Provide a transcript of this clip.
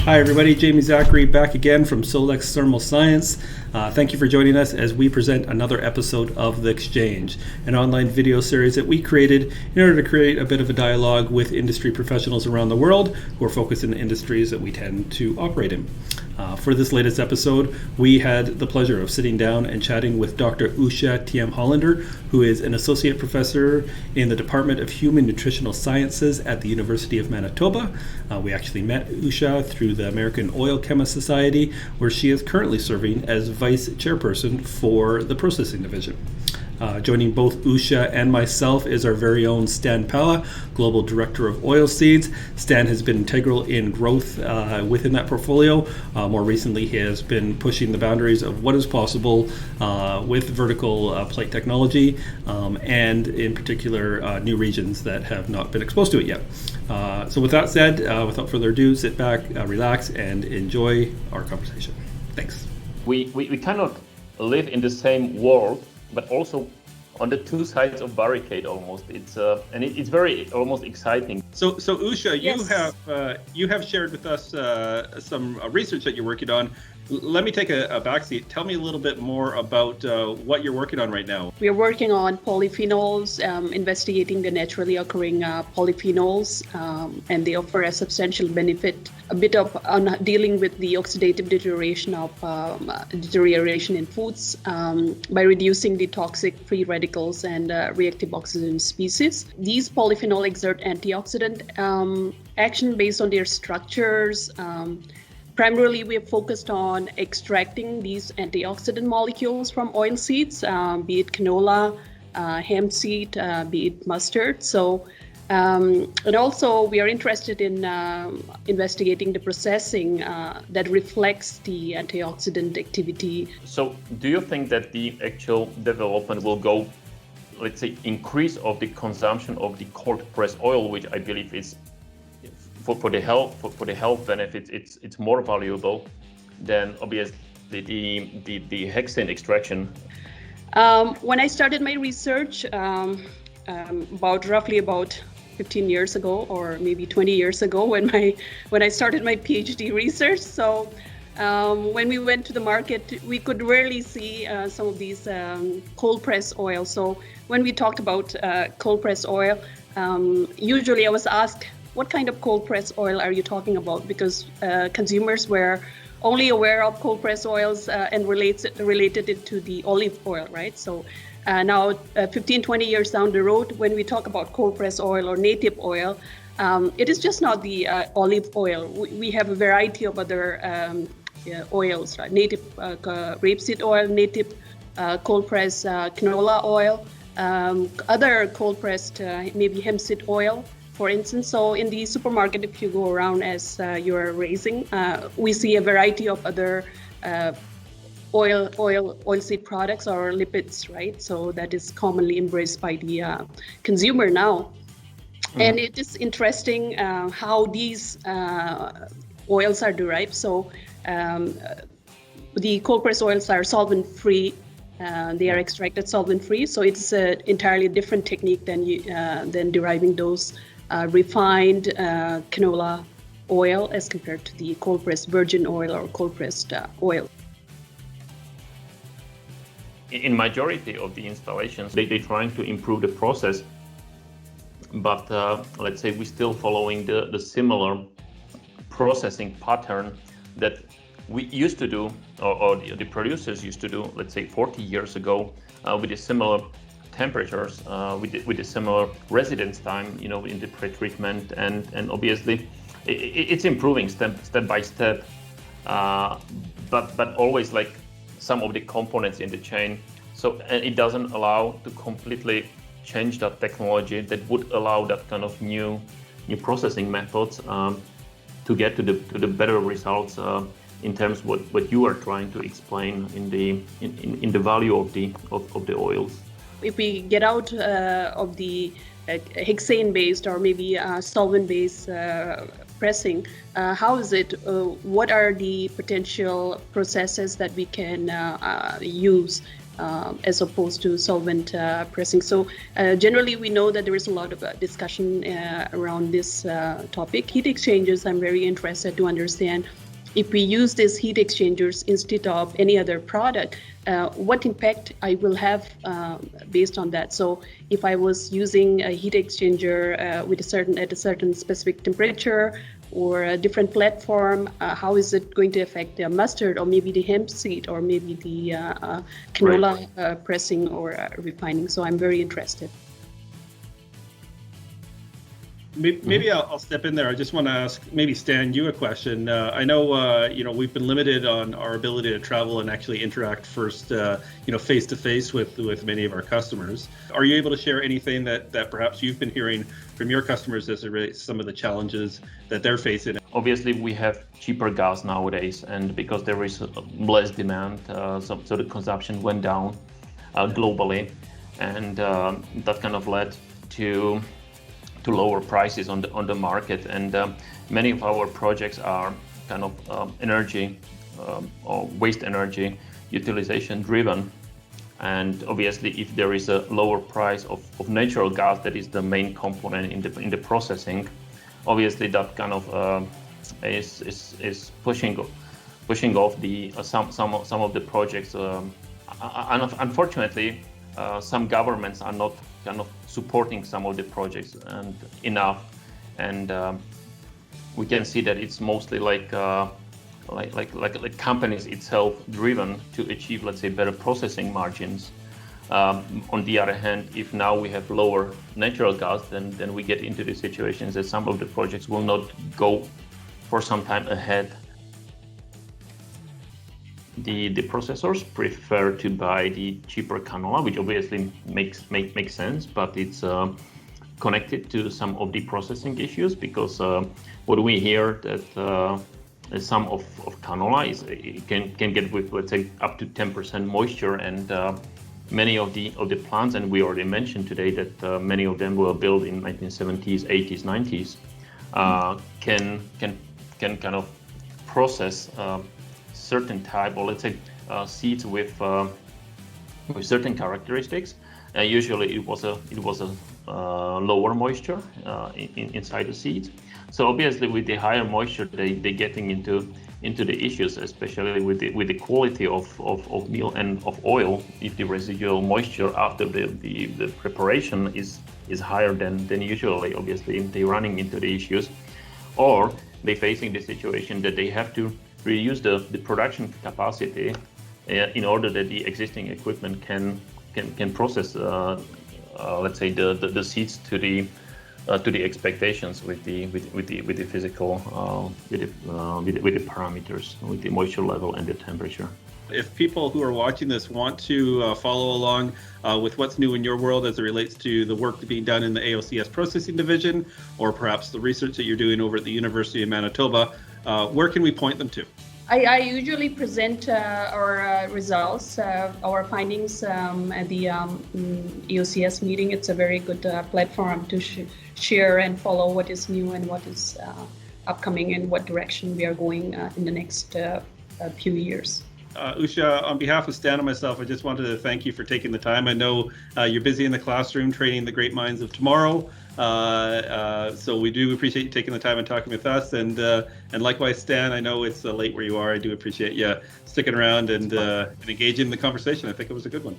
Hi everybody, Jamie Zachary back again from Solex Thermal Science. Thank you for joining us as we present another episode of The Exchange, an online video series that we created in order to create a bit of a dialogue with industry professionals around the world who are focused in the industries that we tend to operate in. For this latest episode, we had the pleasure of sitting down and chatting with Dr. Usha Thiyam-Hollander, who is an associate professor in the Department of Human Nutritional Sciences at the University of Manitoba. We actually met Usha through the American Oil Chemist Society, where she is currently serving as vice chairperson for the processing division. Joining both Usha and myself is our very own Stan Pella, Global Director of Oilseeds. Stan has been integral in growth within that portfolio. More recently, he has been pushing the boundaries of what is possible with vertical plate technology and in particular new regions that have not been exposed to it yet. So with that said, without further ado, sit back, relax, and enjoy our conversation. Thanks. We kind of live in the same world, but also on the two sides of barricade almost. It's very almost exciting. So Usha, Yes. you have shared with us some research that you're working on. Let me take a backseat. Tell me a little bit more about what you're working on right now. We are working on polyphenols, investigating the naturally occurring polyphenols, and they offer a substantial benefit, a bit of on dealing with the oxidative deterioration in foods by reducing the toxic free radicals and reactive oxygen species. These polyphenols exert antioxidant action based on their structures. Primarily, we have focused on extracting these antioxidant molecules from oil seeds, be it canola, hemp seed, be it mustard. So, and also we are interested in investigating the processing that reflects the antioxidant activity. So do you think that the actual development will go, let's say, increase of the consumption of the cold pressed oil, which I believe is for the health benefits, it's more valuable than obviously the hexane extraction? When I started my research roughly about 15 years ago, or maybe 20 years ago, when I started my PhD research, so when we went to the market, we could rarely see some of these cold pressed oil. So when we talked about cold pressed oil, usually I was asked, what kind of cold pressed oil are you talking about? Because consumers were only aware of cold pressed oils and related it to the olive oil, right? So now 15, 20 years down the road, when we talk about cold pressed oil or native oil, it is just not the olive oil. We have a variety of other oils, right? Native rapeseed oil, native cold pressed canola oil, other cold pressed maybe hemp seed oil, for instance. So in the supermarket, if you go around as you're raising, we see a variety of other oilseed products or lipids, right? So that is commonly embraced by the consumer now. And it is interesting how these oils are derived. So the cold pressed oils are solvent free. They are extracted solvent free. So it's an entirely different technique than deriving those refined canola oil as compared to the cold pressed virgin oil or cold pressed oil. In majority of the installations, they're trying to improve the process, but let's say we're still following the similar processing pattern that we used to do, or the producers used to do, let's say 40 years ago, with the similar temperatures, with the similar residence time, in the pre-treatment, and obviously it's improving step by step, but always like some of the components in the chain. So, and it doesn't allow to completely change that technology that would allow that kind of new processing methods to get to the better results in terms of what you are trying to explain in the value of the oils. If we get out of the hexane-based or maybe solvent-based pressing, how is it? What are the potential processes that we can use as opposed to solvent pressing. So generally, we know that there is a lot of discussion around this topic. Heat exchangers, I'm very interested to understand if we use these heat exchangers instead of any other product, what impact I will have based on that. So if I was using a heat exchanger at a certain specific temperature or a different platform, how is it going to affect the mustard or maybe the hemp seed or maybe the canola pressing or refining? So I'm very interested. Maybe I'll step in there. I just want to ask maybe Stan you a question. I know we've been limited on our ability to travel and actually interact face to face with many of our customers. Are you able to share anything that perhaps you've been hearing from your customers as it relates to some of the challenges that they're facing? Obviously, we have cheaper gas nowadays, and because there is less demand, so the consumption went down globally, and that kind of led to lower prices on the market, and many of our projects are kind of energy or waste energy utilization driven. And obviously, if there is a lower price of natural gas, that is the main component in the processing. Obviously, that kind of is pushing off the some of the projects. Unfortunately, some governments are not kind of supporting some of the projects and enough, and we can see that it's mostly like companies itself driven to achieve, let's say, better processing margins. On the other hand, if now we have lower natural gas, then we get into the situations that some of the projects will not go for some time ahead. The processors prefer to buy the cheaper canola, which obviously makes sense, but it's connected to some of the processing issues, because what we hear that some of canola can get with, let's say, up to 10% moisture, and many of the plants, and we already mentioned today that many of them were built in 1970s, 80s, 90s, can kind of process certain type, or let's say seeds with certain characteristics. Usually it was a lower moisture inside the seeds. So obviously with the higher moisture, they getting into the issues, especially with the quality of meal and of oil. If the residual moisture after the preparation is higher than usually, obviously they running into the issues, or they facing the situation that they have to reduce the production capacity in order that the existing equipment can process let's say the seeds to the expectations with the physical with the parameters, with the moisture level and the temperature. If people who are watching this want to follow along with what's new in your world as it relates to the work being done in the AOCS processing division, or perhaps the research that you're doing over at the University of Manitoba, where can we point them to? I usually present our results, our findings at the EOCS meeting. It's a very good platform to share and follow what is new and what is upcoming and what direction we are going in the next few years. Usha, on behalf of Stan and myself, I just wanted to thank you for taking the time. I know you're busy in the classroom training the great minds of tomorrow, so we do appreciate you taking the time and talking with us. And likewise, Stan, I know it's late where you are. I do appreciate you sticking around and engaging in the conversation. I think it was a good one.